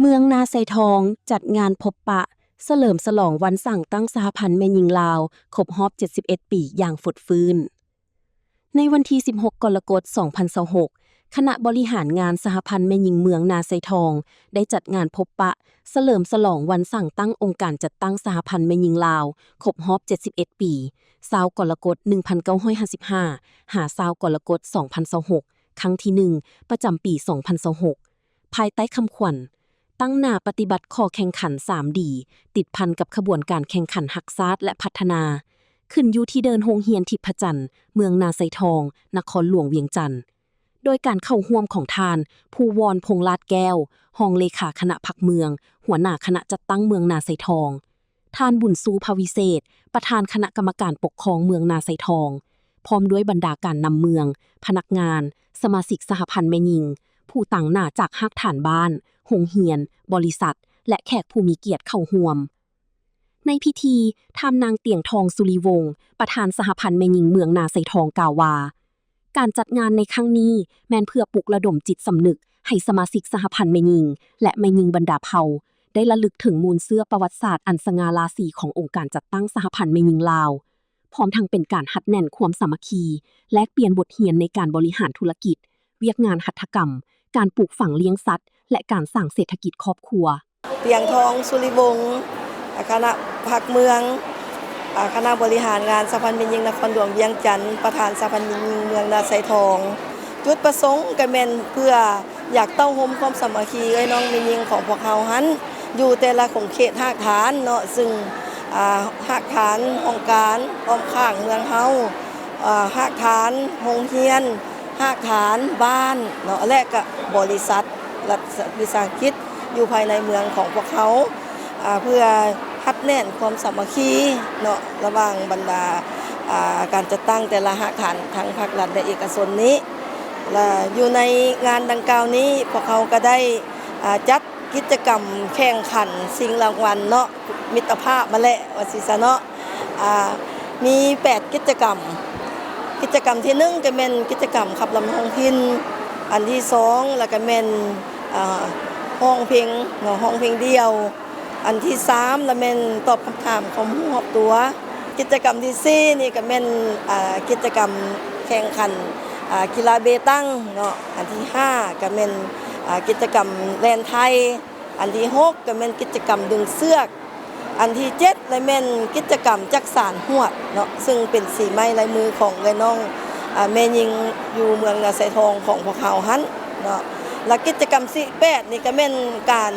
เมืองนาไซทองจัดงานพบปะเฉลิมฉลองวันสั่งตั้งสหพันธ์แม่หญิงลาวครบรอบ71 ปีอย่างฝุดฟื้นในวันที่16 กรกฎาคม 2026คณะบริหารงานสหพันธ์แม่หญิงเมืองนาไซทองได้จัดงานพบปะเฉลิมฉลองวันสั่งตั้งองค์การจัดตั้งสหพันธ์แม่หญิงลาวครบรอบ71 ปี20 กรกฎาคม 1955 หา20 กรกฎาคม 2026 ครั้งที่ 1 ประจำปี 2026 ภายใต้คำขวัญตั้งหน้าปฏิบัติข้อแข่งขัน 3D ติดพันกับขบวนการแข่งขันรักษาและพัฒนาขึ้นอยู่ที่เดินโรงเรียนทิพจันทร์เมืองนาไซทองนครหลวงเวียงจันทน์โดยการเข้าร่วมของทานภูวรพงษ์ลาดแก้วรองเลขาคณะพรรคเมืองหัวหน้าคณะจัดตั้งเมืองนาไซทองทานบุญสู้ภวิเศษประธานคณะกรรมการปกครองเมืองนาไซทองพร้อมด้วยบรรดาการนำเมืองพนักงานสมาชิกสหพันธ์แม่หญิงผู้ต่างหน้าจากฮักฐานบ้านโรงเรียนบริษัทและแขกผู้มีเกียรติเข้าร่วมในพิธีทำนางเตียงทองสุริวงศ์ประธานสหพันธ์แม่หญิงเมืองนาไซทองกล่าวว่าการจัดงานในครั้งนี้แม้นเพื่อปลุกระดมจิตสำนึกให้สมาชิกสหพันธ์แม่หญิงและแม่หญิงบรรดาเผ่าได้ระลึกถึงมูลเสื้อประวัติศาสตร์อันสง่าราศีขององค์การจัดตั้งสหพันธ์แม่หญิงลาวพร้อมทั้งเป็นการหัดแน่นความสามัคคีแลกเปลี่ยนบทเรียนในการบริหารธุรกิจเวียกงานหัตถกรรมการปลูกฝังเลี้ยงสัตว์และการสร้างเศรษฐกิจครอบครัวเตียงทองสุริวงศ์คณะพรรคเมืองคณะบริหารงานสหพันธ์แม่หญิงนครหลวงเวียงจันทน์ประธานสหพันธ์แม่หญิงเมืองนาไซทองจุดประสงค์ก็แม่นเพื่ออยากเต้าโฮมความสามัคคีไอ้น้องแม่หญิงของพวกเฮาหันอยู่แต่ละของเขตหากฐานเนาะซึ่งหากฐานองค์การอ้อมข้างเมืองเฮาหากฐานโรงเรียนหากฐานบ้านเนาะและก็บริษัทรัฐวิสาหกิจอยู่ภายในเมืองของพวกเขาเพื่อฮัดแน่นความสามัคคีเนาะระหว่างบรรดาการจัดตั้งแต่ละหากฐานทั้งภาครัฐและเอกชนนี้และอยู่ในงานดังกล่าวนี้พวกเขาก็ได้จัดกิจกรรมแข่งขันชิงรางวัลเนาะมิตรภาพมาและวสิซะเนาะมี8กิจกรรมที่1ก็เป็นกิจกรรมขับลำท้องถิ่นอันที่2แล้วก็เป็นห้องเพลงเนาะห้องเพลงเดียวอันที่3แล้วเป็นตอบคำถามของผู้รอบตัวกิจกรรมที่4นี่ก็เป็นกิจกรรมแข่งขันกีฬาเบตังเนาะอันที่5ก็เป็นกิจกรรมแล่นไทยอันที่6ก็เป็นกิจกรรมดึงเสือกอันที่7เลยเป็นกิจกรรมจักสานหวดเนาะซึ่งเป็นสีไม้ลายมือของน้องแม่หญิงอยู่เมืองนาไซทองของพวกเขาหันเนาะและกิจกรรมที่8นี่ก็เป็นการ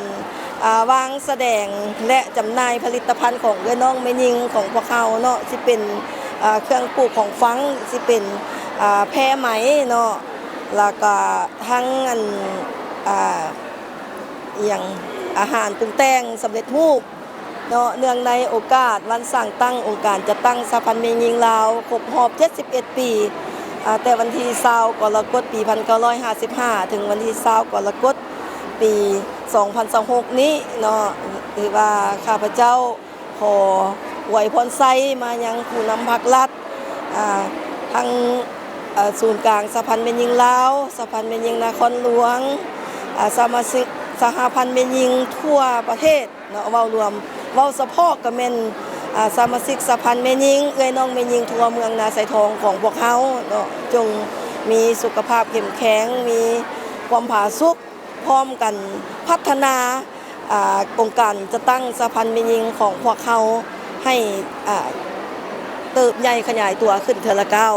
วางแสดงและจำหน่ายผลิตภัณฑ์ของน้องแม่หญิงของพวกเขาเนาะที่เป็นเครื่องปลูกของฟังที่เป็นแพรไหมเนาะแล้วก็ทั้งอย่างอาหารปรุงแต่งสำเร็จรูปเนาะเนื่องในโอกาสวันสั่งตั้งองค์การจัดตั้งสหพันธ์แม่หญิงลาวครบรอบ71 ปีแต่วันที่20 กรกฎาคม ปี 1955 ถึงวันที่20 กรกฎาคม ปี 2026 นี้เนาะถือว่าข้าพเจ้าขออวยพรไซมายังผู้นำภาครัฐทั้งศูนย์กลางสหพันธ์แม่หญิงลาวสหพันธ์แม่หญิงนครหลวงสมาชิกสหพันธ์แม่หญิงทั่วประเทศเนาะเว้ารวมเว้าเฉพาะก็แม่นสมาชิกสหพันธ์แม่หญิงน้องแม่หญิงทั่วเมืองนาไซทองของพวกเฮาเนาะจงมีสุขภาพเข้มแข็งมีความผาสุกพร้อมกันพัฒนาองค์การจะตั้งสหพันธ์แม่หญิงของพวกเขาให้เติบใหญ่ขยายตัวขึ้นเทอละก้าว